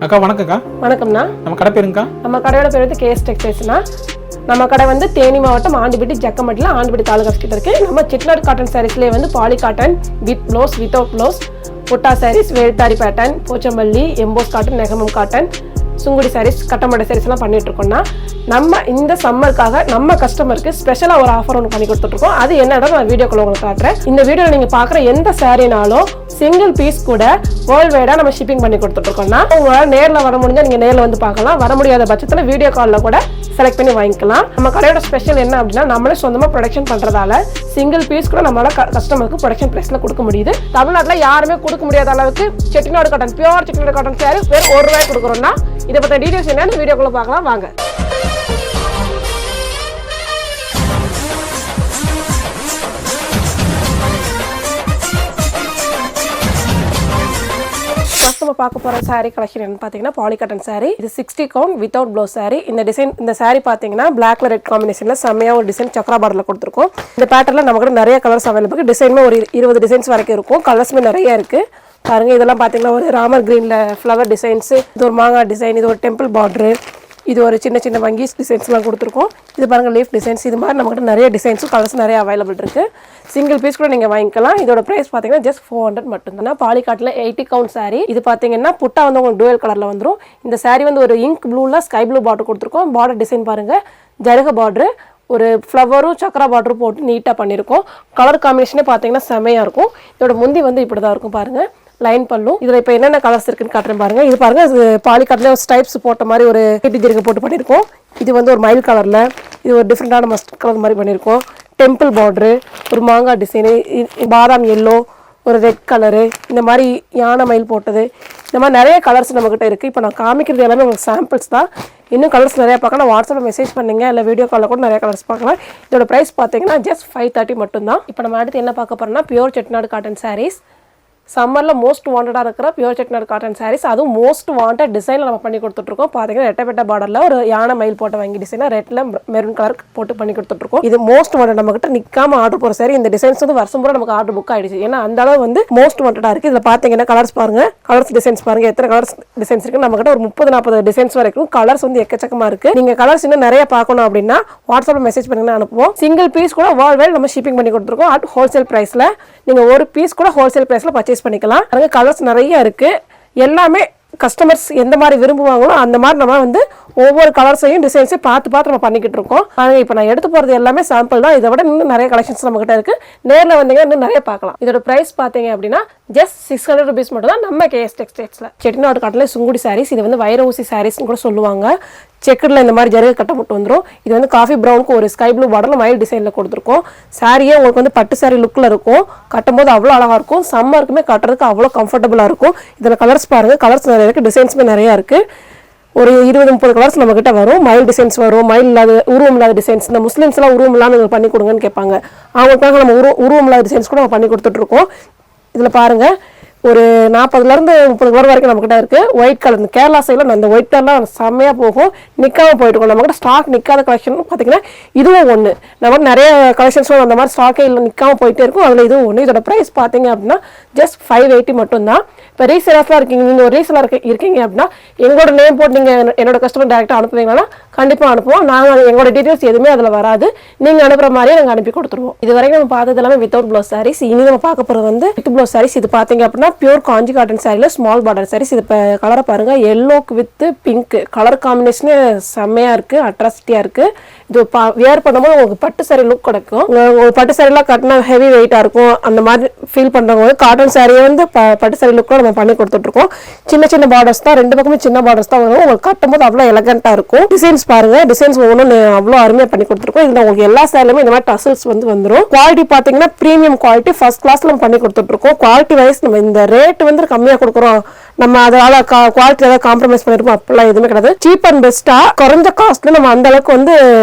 அக்கா வணக்கம்க்கா. வணக்கம்ண்ணா. நம்ம கடை பேருங்கக்கா? நம்ம கடையோட பேர் வந்து கேஎஸ் டெக்ஸ்டைல்ஸ்னா. நம்ம கடை வந்து தேனி மாவட்டம் ஆண்டிப்பட்டி ஜக்கம்பட்டியில் ஆண்டிப்பட்டி தாலுகா கிட்ட இருக்கு. நம்ம செட்டிநாடு காட்டன் சாரீஸ்லேயே வந்து poly cotton, with blouse, without blouse, butta sarees, Veldhari pattern, Pochampally, emboss cotton, Negamam cotton, Sungudi sarees, கட்டமடை சாரீஸ்லாம் பண்ணிட்டு இருக்கோம்னா, நம்ம இந்த சம்மருக்காக நம்ம கஸ்டமருக்கு ஸ்பெஷலாக ஒரு ஆஃபர் ஒன்று பண்ணி கொடுத்துட்ருக்கோம். அது என்னடா நான் வீடியோக்குள்ள உங்களுக்கு காட்டுறேன். இந்த வீடியோவில் நீங்கள் பார்க்குற எந்த சாரீனாலும் சிங்கிள் பீஸ் கூட வேர்ல்டு வைடாக நம்ம ஷிப்பிங் பண்ணி கொடுத்துட்ருக்கோம்னா, உங்களால் நேரில் வர முடிஞ்சால் நீங்கள் நேரில் வந்து பார்க்கலாம். வர முடியாத பட்சத்தில் வீடியோ காலில் கூட செலக்ட் பண்ணி வாங்கிக்கலாம். நம்ம கடையோட ஸ்பெஷல் என்ன அப்படின்னா, நம்மளே சொந்தமாக ப்ரொடக்ஷன் பண்ணுறதால சிங்கிள் பீஸ் கூட நம்மளால கஸ்டமருக்கு ப்ரொடக்ஷன் ப்ரைஸில் கொடுக்க முடியுது. தமிழ்நாட்டில் யாருமே கொடுக்க முடியாத அளவுக்கு Chettinad cotton, pure Chettinad cotton sorry வெறும் ₹1 கொடுக்குறோம்னா, இதை பற்றி டீடைல்ஸ் என்னன்னு வீடியோக்குள்ள பார்க்கலாம் வாங்க. நம்ம பார்க்க போகிற சாரீ கலெக்ஷன் என்ன பார்த்தீங்கன்னா, பாலி காட்டன் சாரீ. இது 60 கவுண்ட் வித்தவுட் ப்ளவுஸ் சாரீ. இந்த சாரீ பார்த்தீங்கன்னா பிளாக்ல ரெட் காம்பினேஷனில் செம்மையாக ஒரு டிசைன் சக்ரா பார்டரில் கொடுத்துருக்கோம். இந்த பேட்டர்ல நம்ம கூட நிறைய கலர்ஸ் அவைலபிள். டிசைனுமே ஒரு 20 டிசைன்ஸ் வரைக்கும் இருக்கும். கலர்ஸுமே நிறைய இருக்கு. பாருங்க, இதெல்லாம் பார்த்தீங்கன்னா ஒரு ராமர் கிரீன்ல ஃப்ளவர் டிசைன்ஸ், இது ஒரு மாங்காய் டிசைன், இது ஒரு டெம்பிள் பார்டரு, இது ஒரு சின்ன சின்ன வங்கீஸ் டிசைன்ஸ்லாம் கொடுத்துருக்கோம். இது பாருங்க லீஃப் டிசைன்ஸ். இது மாதிரி நம்மகிட்ட நிறைய டிசைன்ஸும் கலர்ஸ் நிறைய அவைலபிள் இருக்கு. சிங்கிள் பீஸ் கூட நீங்கள் வாங்கிக்கலாம். இதோட ப்ரைஸ் பார்த்தீங்கன்னா ஜஸ்ட் 400 மட்டும்தான். பாலிகாட்டில் 80 கவுண்ட் சாரீ. இது பார்த்தீங்கன்னா புட்டா வந்து உங்களுக்கு டூயல் கலரில் வந்துடும். இந்த சாரீ வந்து ஒரு இங்க் ப்ளூவில் ஸ்கை ப்ளூ பார்டர் கொடுத்துருக்கோம். பார்டர் டிசைன் பாருங்க, ஜருக பார்டரு, ஒரு ஃப்ளவரும் சக்கரா பார்டரும் போட்டு நீட்டாக பண்ணியிருக்கோம். கலர் காம்பினேஷனே பார்த்தீங்கன்னா செம்மையாக இருக்கும். இதோட முந்தி வந்து இப்படி தான் இருக்கும் பாருங்க, லைன் பல்லும். இதில் இப்போ என்னென்ன கலர்ஸ் இருக்குன்னு காட்டுறேன் பாருங்க. இது பாருங்க, பாலிகாட்டில் ஸ்டைப்ஸ் போட்ட மாதிரி ஒரு ஜெருக போட்டு பண்ணியிருக்கோம். இது வந்து ஒரு மயில் கலரில், இது ஒரு டிஃப்ரெண்டான மஸ்ட் கலர் மாதிரி பண்ணியிருக்கோம். டெம்பிள் பார்டரு, ஒரு மாங்காய் டிசைனு, பாதாம் எல்லோ, ஒரு ரெட் கலரு, இந்த மாதிரி யானை மயில் போட்டது, இந்த மாதிரி நிறைய கலர்ஸ் நம்மக்கிட்ட இருக்குது. இப்போ நான் காமிக்கிறது எல்லாமே உங்களுக்கு சாம்பிள்ஸ் தான். இன்னும் கலர்ஸ் நிறையா பார்க்கலாம். வாட்ஸ்அப்பில் மெசேஜ் பண்ணுங்க, இல்லை வீடியோ காலில் கூட நிறைய கலர்ஸ் பார்க்கலாம். இதோட ப்ரைஸ் பார்த்தீங்கன்னா ஜஸ்ட் 530 மட்டும்தான். இப்போ நம்ம அடுத்து என்ன பார்க்க போகிறோம்னா, பியூர் செட்டிநாடு காட்டன் சாரீஸ். சம்மரில் மோஸ்ட் வாண்டடாக இருக்கிற பியூர் செட்டிநாடு காட்டன் சாரீஸ், அதுவும் மோஸ்ட் வாண்டட் டிசைனில் நம்ம பண்ணி கொடுத்துட்ருக்கோம். பார்த்தீங்கன்னா ரெட்டப்பட்ட பார்டரில் ஒரு யானை மயில் போட்ட வாங்கி டிசைனாக ரெட்டில் மெரூன் கலர் போட்டு பண்ணி கொடுத்துட்ருக்கோம். இது மோஸ்ட் வாண்டட். நம்மகிட்ட நிற்காம ஆர்டர் போகிற சாரி. இந்த டிசைன்ஸ் வந்து வருஷம் பூரா நமக்கு ஆர்டர் புக் ஆகிடுச்சு. ஏன்னா அந்த அளவு வந்து மோஸ்ட் வாண்டடாக இருக்குது. இதில் பார்த்தீங்கன்னா கலர்ஸ் பாருங்கள், கலர்ஸ் டிசைன்ஸ் பாருங்கள், எத்தனை கலர்ஸ் டிசைன்ஸ் இருக்குது. நம்மகிட்ட ஒரு 30-40 டிசைன்ஸ் வரைக்கும் கலர்ஸ் வந்து எக்கச்சக்கமாக இருக்குது. நீங்கள் கலர்ஸ் இன்னும் நிறைய பார்க்கணும் அப்படின்னா வாட்ஸ்அப்பில் மெசேஜ் பண்ணிங்கன்னா அனுப்புவோம். சிங்கிள் பீஸ் கூட வேர்ல்டு வைட் நம்ம ஷிப்பிங் பண்ணி கொடுத்துருக்கோம். அட் ஹோல்சேல் ப்ரைஸில். நீங்கள் ஒரு பீஸ் கூட ஹோல்சேல் ப்ரைஸில் பர்ச்சேஸ் பண்ணிக்கலாம். கலர்ஸ் நிறைய இருக்கு. எல்லாமே கஸ்டமர்ஸ் எந்த மாதிரி விரும்புவாங்களோ அந்த மாதிரி நம்ம வந்து ஒவ்வொரு கலர்ஸையும் டிசைன்ஸையும் பார்த்து நம்ம பண்ணிக்கிட்டு இருக்கோம். இப்போ நான் எடுத்து போகிறது எல்லாமே சாம்பிள் தான். இதை விட இன்னும் நிறைய கலெக்ஷன்ஸ் நம்மகிட்ட இருக்கு. நேரில் வந்தீங்கன்னா இன்னும் நிறைய பார்க்கலாம். இதோட ப்ரைஸ் பார்த்தீங்க அப்படின்னா ஜஸ்ட் 600 rupees மட்டும் தான் நம்ம கேஎஸ் டெக்ஸ்டைல்ஸில். செட்டிநாடு காட்டில் சுங்குடி சாரீஸ். இது வந்து வைர ஊசி சாரீஸ்னு கூட சொல்லுவாங்க. செக்கடில் இந்த மாதிரி ஜருக கட்ட மட்டும் வந்துடும். இது வந்து காஃபி ப்ரௌனுக்கு ஒரு ஸ்கை ப்ளூ பார்டரில் மயில் டிசைனில் கொடுத்துருக்கோம். சாரியே உங்களுக்கு வந்து பட்டு சாரி லுக்கில் இருக்கும். கட்டும்போது அவ்வளோ அழகாக இருக்கும். சம்மருக்குமே கட்டுறதுக்கு அவ்வளோ கம்ஃபர்டபுளாக இருக்கும். இதில் கலர்ஸ் பாருங்கள், கலர்ஸ் நிறைய இருக்குது, டிசைன்ஸுமே நிறையா இருக்குது. ஒரு 20-30 கலர்ஸ் நம்மக்கிட்ட வரும். மயில் டிசைன்ஸ் வரும், மயில் இல்லாத உருவம் இல்லாத டிசைன்ஸ். இந்த முஸ்லீம்ஸ்லாம் உருவம் இல்லாமல் எங்களுக்கு பண்ணி கொடுங்கன்னு கேட்பாங்க. அவங்களுக்காக நம்ம உருவம் இல்லாத டிசைன்ஸ் கூட நம்ம பண்ணி கொடுத்துட்ருக்கோம். இதில் பாருங்கள், ஒரு 40-30 கலர் வரைக்கும் நம்மக்கிட்ட இருக்குது. ஒயிட் கலர், கேரளா சைடில் அந்த ஒயிட் கலர்லாம் செம்மையாக போகும், நிற்காமல் போயிட்டுருக்கோம். நம்மக்கிட்ட ஸ்டாக் நிற்காத கலெக்ஷன் பார்த்தீங்கன்னா இதுவும் ஒன்று. நம்ம நிறைய கலெக்ஷன்ஸும் அந்த மாதிரி ஸ்டாக்கே இல்லை, நிற்காமல் போயிட்டே இருக்கும். அதில் இதுவும் ஒன்று. இதோட ப்ரைஸ் பார்த்தீங்க அப்படின்னா ஜஸ்ட் 580 மட்டும்தான். இப்போ ரீசேலர்ஸ்லாம் இருக்கீங்க, நீங்கள் ஒரு ரீசேலர் இருக்கீங்க அப்படின்னா எங்களோட நேம் போட்டு நீங்கள் என்னோட கஸ்டமர் டேரெக்டாக அனுப்புவீங்கன்னா கண்டிப்பாக அனுப்புவோம். நாங்கள் எங்களோட டீட்டெயில்ஸ் எதுவுமே அதில் வராது. நீங்கள் அனுப்புகிற மாதிரியே நாங்கள் அனுப்பி கொடுத்துருவோம். இது வரைக்கும் நம்ம பார்த்தது எல்லாமே வித்தவுட் ப்ளவுஸ் சாரீஸ். இனி நம்ம பார்க்க போகிறது வந்து வித் ப்ளவுஸ் சாரீஸ். இது பார்த்தீங்க அப்படின்னா பியூர் காஞ்சி காட்டன் சாரியில் ஸ்மால் பார்டர் சாரீஸ். இது இப்போ கலரை பாருங்கள், எல்லோக்கு வித் பிங்க் கலர் காம்பினேஷனே செம்மையாக இருக்குது, அட்ராக்டிவாக இருக்குது. இது வியர் பண்ணும்போது உங்களுக்கு பட்டு சாரி லுக் கிடைக்கும். உங்களுக்கு பட்டு சாரிலாம் கட்டினா ஹெவி வெயிட்டாக இருக்கும். அந்த மாதிரி ஃபீல் பண்ணுறவங்க காட்டன் சாரியை வந்து பட்டு சாரி லுக்கில் நம்ம பண்ணி கொடுத்துட்ருக்கோம். சின்ன சின்ன பார்டர்ஸ் தான், 2 பக்கமே சின்ன பார்டர்ஸ் தான் வரும். உங்களுக்கு கட்டும்போது அவ்வளோ எலகண்ட்டாக இருக்கும். டிசைன்ஸ் பாருங்க, டிசைன்ஸ் ஒவ்வொன்றும் அவ்வளோ அருமையாக பண்ணி கொடுத்துருக்கோம். இதில் உங்களுக்கு எல்லா சாரிலுமே இந்த மாதிரி டசல்ஸ் வந்து வந்துடும். குவாலிட்டி பார்த்தீங்கன்னா ப்ரீமியம் குவாலிட்டி, ஃபர்ஸ்ட் கிளாஸில் நம்ம பண்ணி கொடுத்துட்ருக்கோம். குவாலிட்டி வைஸ் நம்ம இந்த ரேட் வந்து கம்மியாக கொடுக்குறோம், நம்ம அதனால குவாலிட்டி ஏதாவது காம்ப்ரமைஸ் பண்ணிருப்போம் அப்படிலாம் எதுவுமே கிடையாது. சீப் அண்ட் பெஸ்ட்டா குறைஞ்ச காஸ்ட்ல நம்ம அந்த அளவுக்கு வந்து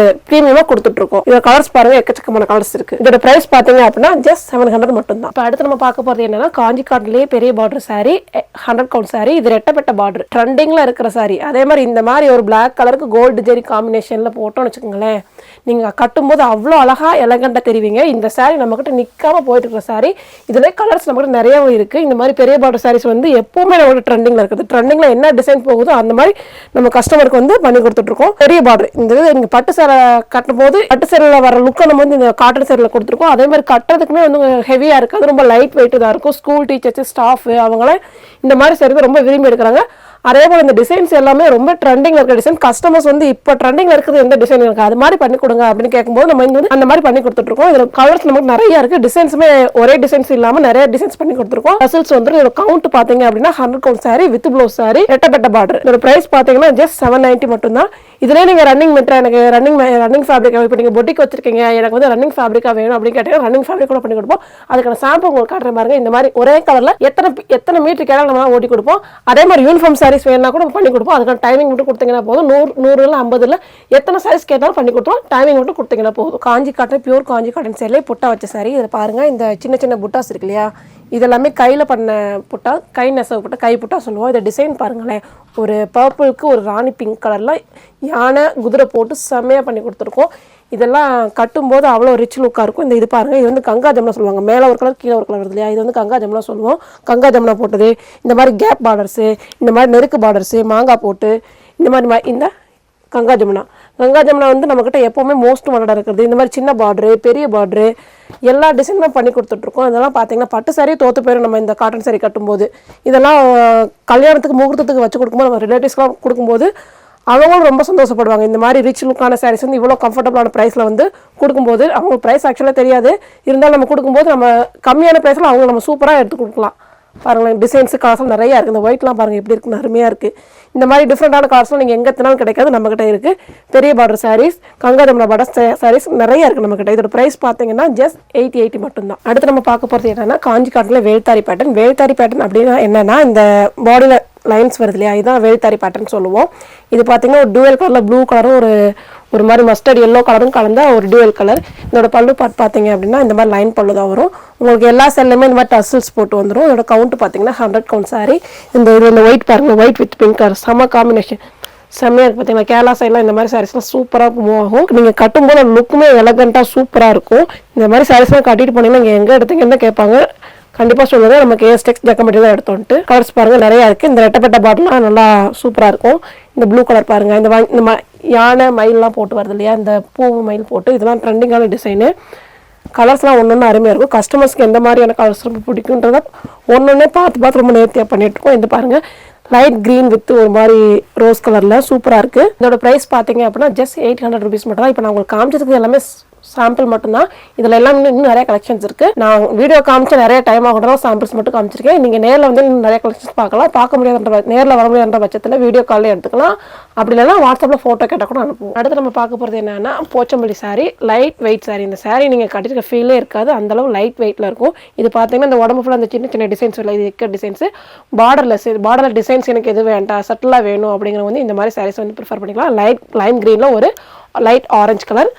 ப்ரீமியமா கொடுத்துட்டு இருக்கோம். இதோட கலர்ஸ் பாருங்க, எக்கச்சக்கமான கலர்ஸ் இருக்கு. இதோட பிரைஸ் பாத்தீங்க அப்படின்னா ஜஸ்ட் 700 மட்டும் தான். இப்போ அடுத்து நம்ம பார்க்க போறது என்னன்னா, காஞ்சி காட்டன்லயே பெரிய பார்டர் சாரி, 100 கவுண்ட் சாரி. இது ரெட்டப்பட்ட பார்டர் ட்ரெண்டிங்ல இருக்கிற சாரி. அதே மாதிரி இந்த மாதிரி ஒரு பிளாக் கலருக்கு கோல்டு ஜெரி காம்பினேஷன்ல போட்டோம்னு வச்சுக்கோங்களேன், நீங்க கட்டும்போது அவ்வளோ அழகா எலகண்டா தெரிவிங்க. இந்த சாரி நம்ம கிட்ட நிக்காம போயிட்டு இருக்கிற சாரி. இதுல கலர்ஸ் நம்ம கிட்ட நிறைய இருக்கு. இந்த மாதிரி பெரிய பார்டர் சாரீஸ் வந்து எப்பவுமே நம்ம ஒரு ட்ரெண்டிங்கில் இருக்குது. ட்ரெண்டிங்கில் என்ன டிசைன் போகுதோ அந்த மாதிரி நம்ம கஸ்டமருக்கு வந்து பண்ணி கொடுத்துட்ருக்கோம். பெரிய பார்டர் இந்த இது நீங்கள் பட்டு சேலை கட்டும் போது பட்டு சேலையில் வர லுக்கை நம்ம வந்து இந்த காட்டன் சேலையில் கொடுத்துருக்கோம். அதே மாதிரி கட்டுறதுக்குமே வந்து ஹெவியாக இருக்காது, ரொம்ப லைட் வெயிட்டு தான் இருக்கும். ஸ்கூல் டீச்சர்ஸ், ஸ்டாஃபு அவங்களாம் இந்த மாதிரி சேரீ ரொம்ப விரும்பி எடுக்கிறாங்க. அதே போல் இந்த டிசைன்ஸ் எல்லாமே ரொம்ப ட்ரெண்டிங்கில் இருக்கிற டிசைன். கஸ்டமர்ஸ் வந்து இப்போ ட்ரெண்டிங்கில் இருக்கிறது எந்த டிசைன் இருக்குது அது மாதிரி பண்ணி கொடுங்க அப்படின்னு கேட்கும்போது நம்ம வந்து அந்த மாதிரி பண்ணி கொடுத்துட்ருக்கோம். இதில் கலர்ஸ் நமக்கு நிறைய இருக்குது. டிசைன்ஸுமே ஒரே டிசைன்ஸ் இல்லாமல் நிறைய டிசைன்ஸ் பண்ணி கொடுத்துருக்கோம். டசல்ஸ் வந்து இதோட கவுண்ட் பார்த்தீங்க அப்படின்னா 100 count saree with blouse saree, ரெட்டப்பட்ட பார்டர். இதோட பிரைஸ் பார்த்தீங்கன்னா ஜஸ்ட் 790 மட்டும் தான். இதுலேயே நீங்கள் ரன்னிங் மெட்டீரியல் எனக்கு ரன்னிங் ஃபேப்ரிக் இப்போ நீங்கள் பொட்டிக் வச்சிருக்கீங்க, எனக்கு வந்து ரன்னிங் ஃபேப்ரிக்காக வேணும் அப்படின்னு கேட்டீங்கன்னா ரன்னிங் ஃபேப்ரிக் கூட பண்ணி கொடுப்போம். அதுக்கான சாம்பிள் உங்களுக்கு காட்டுற பாருங்க. இந்த மாதிரி ஒரே கலரில் எத்தனை மீட்டர் கேட்டாலும் நம்ம ஓட்டி கொடுப்போம். அதே மாதிரி யூனிஃபார்ம் சாரீஸ் வேணும்னா கூட பண்ணி கொடுப்போம். அதுக்கான டைமிங் மட்டும் கொடுத்தீங்கன்னா போதும். 100 இல்லை 50 எத்தனை சைஸ் கேட்டாலும் பண்ணி கொடுத்தோம். டைமிங் மட்டும் கொடுத்தீங்கன்னா போதும். காஞ்சி காட்டன், பியூர் காஞ்சி காட்டன் சேரிலே புட்டா வச்ச சாரி. இதில் பாருங்க, இந்த சின்ன சின்ன புட்டாஸ் இருக்கு இல்லையா, இதெல்லாமே கையில் பண்ண புட்டா, கை நெசவு புட்டா, கை புட்டா சொல்லுவோம். இதை டிசைன் பாருங்களேன், ஒரு பர்பிளுக்கு ஒரு ராணி பிங்க் கலரில் யானை குதிரை போட்டு செம்மையாக பண்ணி கொடுத்துருக்கோம். இதெல்லாம் கட்டும்போது அவ்வளோ ரிச் லுக்காக இருக்கும். இது பாருங்கள், இது வந்து கங்கா ஜமுனா சொல்லுவாங்க. மேலே ஒரு கலர் கீழே ஒரு கலர் வருது இல்லையா, இது வந்து கங்கா ஜமுனா சொல்லுவோம். கங்கா ஜமுனா போட்டது, இந்த மாதிரி கேப் பார்டர்ஸு, இந்த மாதிரி நெருக்கு பார்டர்ஸு, மாங்காய் போட்டு இந்த மாதிரி இந்த கங்கா ஜமுனா வந்து நம்மக்கிட்ட எப்போவுமே மோஸ்ட் வாண்டடாக இருக்கிறது. இந்த மாதிரி சின்ன பார்டரு, பெரிய பார்டரு, எல்லா டிசைனுமே பண்ணி கொடுத்துட்ருக்கோம். இதெல்லாம் பார்த்தீங்கன்னா பட்டு சாரியே தோற்று போயிடும் நம்ம இந்த காட்டன் சாரி கட்டும்போது. இதெல்லாம் கல்யாணத்துக்கு முகூர்த்தத்துக்கு வச்சு கொடுக்கும்போது நம்ம ரிலேட்டிவ்ஸ்லாம் கொடுக்கும்போது அவங்களும் ரொம்ப சந்தோஷப்படுவாங்க. இந்த மாதிரி ரிச் லுக்கான சாரீஸ் வந்து இவ்வளோ கம்ஃபர்டபுளான ப்ரைஸில் வந்து கொடுக்கும்போது, அவங்களுக்கு ப்ரைஸ் ஆக்சுவலாக தெரியாது, இருந்தாலும் நம்ம கொடுக்கும்போது நம்ம கம்மியான ப்ரைஸில் அவங்க நம்ம சூப்பராக எடுத்து கொடுக்கலாம். பாருங்களேன், டிசைன்ஸு கலர்ஸ்லாம் நிறையா இருக்குது. இந்த ஒயிட்லாம் பாருங்கள் எப்படி இருக்குன்னு, அருமையாக இருக்குது. இந்த மாதிரி டிஃப்ரெண்டான கலர்ஸ்லாம் நீங்கள் எங்கே எத்தனாலும் கிடைக்காது, நம்மக்கிட்ட இருக்குது. பெரிய பார்டர் சாரீஸ், கங்கா ஜமுனா பார்டர் சாரீஸ் நிறையா இருக்குது நம்மக்கிட்ட. இதோட ப்ரைஸ் பார்த்தீங்கன்னா ஜஸ்ட் 880 மட்டும்தான். அடுத்து நம்ம பார்க்க போகிறது என்னென்னா காஞ்சி காட்டனில் வேல்தாரி பேட்டர்ன். வேல்தாரி பேட்டர்ன் அப்படின்னா என்னென்னா, இந்த பாடியில் லைன்ஸ் வருது இல்லையா, இதுதான் வேல்தாரி பேட்டர்ன் சொல்லுவோம். இது பார்த்தீங்கன்னா ஒரு டூவல் கலரில் ப்ளூ கலரும் ஒரு மாதிரி மஸ்டர்ட் எல்லோ கலரும் கலந்தா ஒரு டூவல் கலர். இதோட பல்லு பார்த்தீங்க அப்படின்னா இந்த மாதிரி லைன் பல்லு தான் வரும். உங்களுக்கு எல்லா செல்லுமே இந்த மாதிரி டசல்ஸ் போட்டு வந்துடும். இதோட கவுண்ட் பார்த்தீங்கன்னா 100 கவுண்ட் சாரி. இந்த ஒயிட் பாருங்கள், ஒயிட் வித் பிங்க் கலர் செம்ம காம்பினேஷன், செம்மையாக இருக்குது. பார்த்தீங்கன்னா கேரளா சைட்லாம் இந்த மாதிரி சாரீஸ்லாம் சூப்பராக மூவ் ஆகும். நீங்கள் கட்டும்போது லுக்குமே எலகண்ட்டாக சூப்பராக இருக்கும். இந்த மாதிரி சாரீஸ்லாம் கட்டிட்டு போனீங்கன்னா நீங்கள் எங்கே எடுத்தீங்கன்னு கேட்பாங்க. கண்டிப்பாக சொல்லுங்க, நம்ம கேஎஸ்டெக்ஸ் ஜக்கமெட்டி தான் எடுத்தோன்ட்டு. கலர்ஸ் பாருங்கள் நிறையா இருக்குது. இந்த ரெட்டப்பட்ட பாட்டிலாம் நல்லா சூப்பராக இருக்கும். இந்த ப்ளூ கலர் பாருங்கள், இந்த யானை மயிலெலாம் போட்டு வருது இல்லையா, இந்த பூ மயில் போட்டு, இதெல்லாம் ட்ரெண்டிங்கான டிசைனு. கலர்ஸ்லாம் ஒன்று அருமையாக இருக்கும். கஸ்டமர்ஸ்க்கு எந்த மாதிரியான கலர்ஸ் ரொம்ப பிடிக்குன்றத ஒன்று பார்த்து ரொம்ப நேர்த்தியாக பண்ணிகிட்ருக்கோம். இந்த பாருங்கள், லைட் க்ரீன் வித் ஒரு மாதிரி ரோஸ் கலரில் சூப்பராக இருக்குது. இதோட ப்ரைஸ் பார்த்தீங்க அப்படின்னா ஜஸ்ட் 800 ருபீஸ் மட்டும் தான். இப்போ நான் உங்களுக்கு காமிச்சதுக்கு எல்லாமே சாம்பிள் மட்டும்தான். இதில் எல்லாம் இன்னும் நிறைய கலெக்ஷன்ஸ் இருக்குது. நான் வீடியோ காமிச்ச நிறைய டைம் ஆகணும், சாம்பிள்ஸ் மட்டும் காமிச்சிருக்கேன். நீங்கள் நேரில் வந்து நிறைய கலெக்ஷன்ஸ் பார்க்க முடியாதுன்ற நேரில் வர முடியாதுன்ற பட்சத்தில் வீடியோ காலில் எடுத்துக்கலாம். அப்படி இல்லைன்னா வாட்ஸ்அப்பில் ஃபோட்டோ கேட்டால் கூட அனுப்புவோம். அடுத்து நம்ம பார்க்க போகிறது என்னென்னா Pochampalli sorry, light weight sorry. இந்த சாரி நீங்கள் கட்டிருக்க ஃபீலே இருக்காது, அந்தளவு லைட் வெயிட்டில் இருக்கும். இது பார்த்தீங்கன்னா இந்த உடம்பு ஃபுல்லாக அந்த சின்ன சின்ன டிசைன்ஸ் இல்லை, இது எக்க டிசைன்ஸு, பார்டரில் டிசைன்ஸ் எனக்கு எது வேண்டாம், சட்டிலாக வேணும் அப்படிங்கிற வந்து இந்த மாதிரி சாரீஸ் வந்து ப்ரிஃபர் பண்ணிக்கலாம். லைம் க்ரீனில் ஒரு லைட் ஆரஞ்சு கலர்.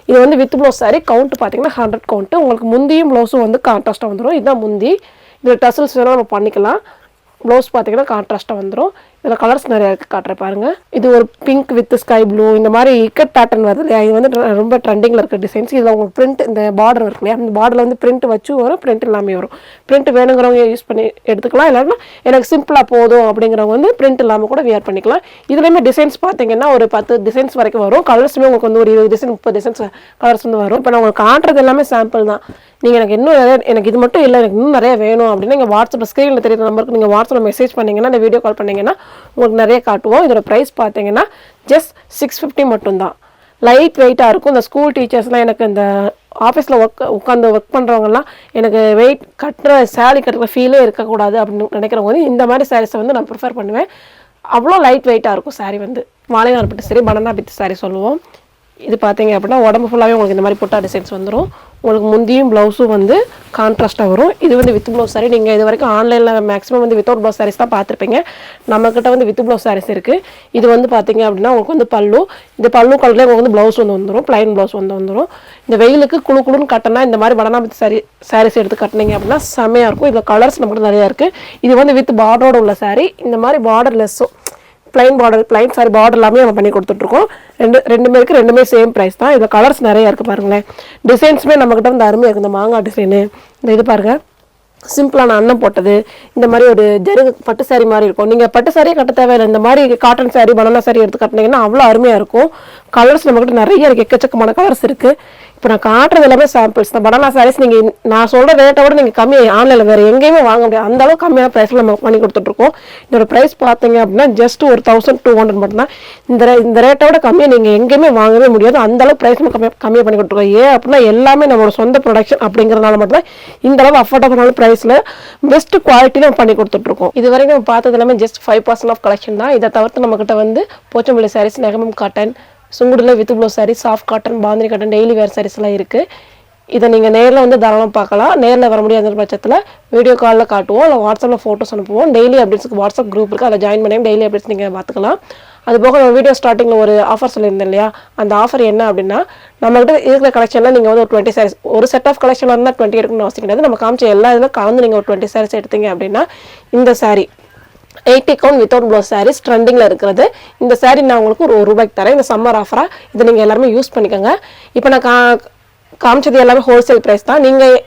இது வந்து வித் ப்ளவுஸ் சாரி. கவுண்ட் பார்த்தீங்கன்னா 100 கவுண்ட்டு. உங்களுக்கு முந்தியும் ப்ளவுஸும் வந்து கான்ட்ராஸ்ட்டாக வந்துடும். இதுதான் முந்தி. இதில் டசல்ஸ் வேணால் நம்ம பண்ணிக்கலாம். ப்ளவுஸ் பார்த்தீங்கன்னா கான்ட்ராஸ்ட்டாக வந்துடும். இதில் கலர்ஸ் நிறையா இருக்குது, காட்டுறேன் பாருங்கள். இது ஒரு பிங்க் வித் ஸ்கை ப்ளூ, இந்த மாதிரி இக்கட் பேட்டர்ன் வருது இல்லையா, இது வந்து ரொம்ப ட்ரெண்டிங்கில் இருக்க டிசைன்ஸ். இதில் உங்களுக்கு பிரிண்ட், இந்த பார்டர் இருக்கு இல்லையா, அந்த பார்டரில் வந்து பிரிண்ட் வச்சு வரும், பிரிண்ட் இல்லாமல் வரும். பிரிண்ட் வேணுங்கிறவங்க யூஸ் பண்ணி எடுத்துக்கலாம், இல்லைன்னா எனக்கு சிம்பிளாக போதும் அப்படிங்கிறவங்க வந்து பிரிண்ட் இல்லாமல் கூட வியர் பண்ணிக்கலாம். இதுலேயுமே டிசைன்ஸ் பார்த்தீங்கன்னா ஒரு 10 டிசைன்ஸ் வரைக்கும் வரும். கலர்ஸுமே உங்களுக்கு வந்து ஒரு 20 டிசைன் 30 டிசைன்ஸ் கலர்ஸ் வந்து வரும். இப்போ நான் உங்களுக்கு காட்டுறது எல்லாமே சாம்பிள் தான். நீங்கள் எனக்கு இது மட்டும் இல்லை, எனக்கு இன்னும் நிறைய வேணும் அப்படின்னா நீங்கள் வாட்ஸ்அப்பில் ஸ்க்ரீனில் தெரியுற நம்பருக்கு நீங்கள் வாட்ஸ்அப்பில் மெசேஜ் பண்ணிங்கன்னா, இந்த வீடியோ கால் பண்ணிங்கன்னா உங்களுக்கு நிறைய காட்டுவோம். இதோட ப்ரைஸ் பார்த்தீங்கன்னா ஜஸ்ட் 650 மட்டும்தான். லைட் வெயிட்டாக இருக்கும். இந்த ஸ்கூல் டீச்சர்ஸ்லாம், எனக்கு இந்த ஆஃபீஸில் உட்காந்து ஒர்க் பண்ணுறவங்கலாம் எனக்கு வெயிட் சேலரி கட்டுற ஃபீலே இருக்கக்கூடாது அப்படின்னு நினைக்கிறவங்க வந்து இந்த மாதிரி சாரீஸை வந்து நான் ப்ரிஃபர் பண்ணுவேன். அவ்வளோ லைட் வெயிட்டாக இருக்கும் சாரீ வந்து. மாலையார் பட்டு சரி, பனானா பித்து சாரீ சொல்லுவோம். இது பார்த்தீங்க அப்படின்னா உடம்பு ஃபுல்லாகவே உங்களுக்கு இந்த மாதிரி புட்டா டிசைன்ஸ் வந்துடும். உங்களுக்கு முந்தியும் ப்ளவுஸும் வந்து கான்ட்ராஸ்ட்டாக வரும். இது வந்து வித் ப்ளவுஸ் சாரி. நீங்கள் இது வரைக்கும் ஆன்லைனில் மேக்ஸிமம் வந்து வித்தவுட் ப்ளவுஸ் சாரீஸ் தான் பார்த்துருப்பீங்க. நம்மக்கிட்ட வந்து வித் ப்ளவுஸ் சாரீஸ் இருக்குது. இது வந்து பார்த்தீங்க அப்படின்னா உங்களுக்கு வந்து பல்லு, இந்த பல்லு கலர்லேயே உங்களுக்கு வந்து ப்ளவுஸ் வந்து வந்துடும், ப்ளைன் ப்ளவுஸ் வந்து வந்துடும். இந்த வெயிலுக்கு குழுன்னு கட்டினா இந்த மாதிரி பனானா பித்து சாரீஸ் எடுத்து கட்டினீங்க அப்படின்னா செம்மையாக இருக்கும். இதில் கலர்ஸ் நம்மகிட்ட நிறையா இருக்குது. இது வந்து வித் பார்டரோடு உள்ள சாரீ. இந்த மாதிரி பார்டர் லெஸ்ஸும் பிளைன் சாரி பார்டர் எல்லாமே நம்ம பண்ணி கொடுத்துட்ருக்கோம். ரெண்டுமே சேம் ப்ரைஸ் தான். இதில் கலர்ஸ் நிறையா இருக்குது பாருங்களேன். டிசைன்ஸுமே நம்மக்கிட்ட வந்து அருமையாக இருக்குது. இந்த மாங்காய் டிசைனு, இந்த இது பாருங்கள், சிம்பிளான அன்னம் போட்டது இந்த மாதிரி ஒரு ஜருகு பட்டு சாரி மாதிரி இருக்கும். நீங்கள் பட்டு சாரியே கட்ட தேவையில்லை, இந்த மாதிரி காட்டன் சாரி பனானா சாரி எடுத்து கட்டினீங்கன்னா அவ்வளோ அருமையாக இருக்கும். கலர்ஸ் நம்மகிட்ட நிறைய இருக்குது, எக்கச்சக்கமான கலர்ஸ் இருக்குது. இப்போ நான் காட்டுறது எல்லாமே சாம்பிள்ஸ் தான். பனானா சாரீஸ் நீங்கள் நான் சொல்கிற ரேட்டை விட நீங்கள் கம்மி ஆன்லைனில் வேறு எங்கேயுமே வாங்க முடியாது, அந்த அளவுக்கு கம்மியான ப்ரைஸில் நம்ம பண்ணி கொடுத்துட்ருக்கோம். இதோட ப்ரைஸ் பார்த்தீங்க அப்படின்னா ஜஸ்ட் ஒரு 1200 மட்டும்தான். இந்த ரேட்டை விட கம்மியாக நீங்கள் எங்கேயுமே வாங்கவே முடியாது, அந்த அளவுக்கு ப்ரைஸ் நம்ம கம்மியாக பண்ணி கொடுத்துருக்கோம். ஏன் அப்படின்னா எல்லாமே நம்மளோட சொந்த ப்ரொடக்ஷன் அப்படிங்கிறதுனால மட்டும்தான் இந்த அளவு அஃபோர்டபுளான ப்ரைஸில் பெஸ்ட் குவாலிட்டியில் நம்ம பண்ணி கொடுத்துட்ருக்கோம். இது வரைக்கும் நம்ம பார்த்தது எல்லாமே ஜஸ்ட் 5% ஆஃப் கலெக்ஷன் தான். இதை தவிர்த்து நம்மக்கிட்ட வந்து போச்சம்பள்ளி சாரீஸ், நெகமம் காட்டன், சுங்குடில் with blouse saree, soft cotton, bandhani cotton, daily wear sarees எல்லாம் இருக்குது. இதை நீங்கள் நேரில் வந்து தாராளமாக பார்க்கலாம். நேரில் வர முடியாத பட்சத்தில் வீடியோ காலில் காட்டுவோம், இல்லை வாட்ஸ்அப்பில் ஃபோட்டோஸ் அனுப்புவோம். டெய்லி அப்டேட்ஸ்க்கு வாட்ஸ்அப் குரூப் இருக்குது, அதை ஜாயின் பண்ணி டெய்லி அப்டேட்ஸ் நீங்கள் பார்த்துக்கலாம். அதுபோக நம்ம வீடியோ ஸ்டார்டிங்கில் ஒரு ஆஃபர் சொல்லியிருந்தேன் இல்லையா, அந்த ஆஃபர் என்ன அப்படின்னா நம்மகிட்ட இருக்கிற கலெக்ஷனில் நீங்கள் வந்து ஒரு 20 சாரீஸ், ஒரு செட் ஆஃப் கலெக்ஷனில் இருந்தால் 20 எடுக்கணும்னு அவசியம் கிடையாது. நம்ம காமிச்ச எல்லா இதில் கலந்து நீங்கள் ஒரு 20 சாரீஸ் எடுத்தீங்க அப்படின்னா இந்த sari 80 count without blouse saris ட்ரெண்டிங்கில் இருக்கிறது. இந்த சாரீ நான் உங்களுக்கு ஒரு ரூபாய்க்கு தரேன், இந்த சம்மர் ஆஃபராக. இதை நீங்கள் எல்லாருமே யூஸ் பண்ணிக்கோங்க. இப்போ நான் காமிச்சது எல்லாமே ஹோல்சேல் ப்ரைஸ் தான். நீங்கள்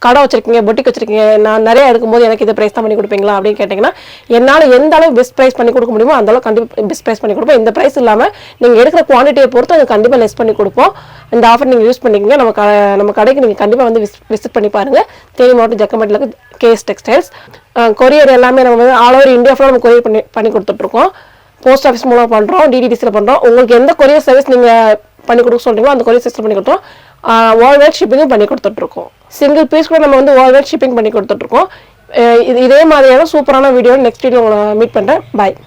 கடை வச்சிருக்கீங்க, பொட்டிக் வச்சிருக்கீங்க, நான் நிறைய எடுக்கும்போது எனக்கு இந்த ப்ரைஸ் தான் பண்ணி கொடுப்பீங்களா அப்படின்னு கேட்டிங்கன்னா என்னால் எந்த அளவு பெஸ்ட் ப்ரைஸ் பண்ணி கொடுக்க முடியுமோ அந்த அளவு கண்டிப்பாக பெஸ்ட் ப்ரைஸ் பண்ணி கொடுப்போம். இந்த ப்ரைஸ் இல்லாமல் நீங்கள் எடுக்கிற குவான்டிட்டியை பொறுத்து அது கண்டிப்பாக லெஸ் பண்ணி கொடுப்போம். இந்த ஆஃபர் நீங்கள் யூஸ் பண்ணிக்கங்க. நம்ம கடைக்கு நீங்கள் கண்டிப்பாக வந்து விசிட் பண்ணி பாருங்கள். தேனி மாவட்டம் ஜக்கம்பட்டியில் இருக்க கேஎஸ் டெக்ஸ்டைல்ஸ். கொரியர் எல்லாமே நம்ம வந்து ஆல் ஓவர் இந்தியா ஃபுல்லாக நம்ம கொரியர் பண்ணி கொடுத்துட்ருக்கோம். போஸ்ட் ஆஃபீஸ் மூலம் பண்ணுறோம், டிடிடிசியில் பண்ணுறோம். உங்களுக்கு எந்த கொரியர் சர்வீஸ் நீங்கள் பண்ணி கொடுக்க சொல்கிறீங்களோ அந்த கொரியர் சிஸ்டம் பண்ணி கொடுத்தோம். வேர்ல்ட் வைட் ஷிப்பிங்கும் பண்ணி கொடுத்துட்ருக்கோம். சிங்கிள் பீஸ் கூட நம்ம வந்து வேர்ல்ட் வைட் ஷிப்பிங் பண்ணி கொடுத்துட்ருக்கோம். இதே மாதிரியான சூப்பரான வீடியோ நெக்ஸ்ட் வீடியோ உங்களை மீட் பண்ணுறேன். பாய்.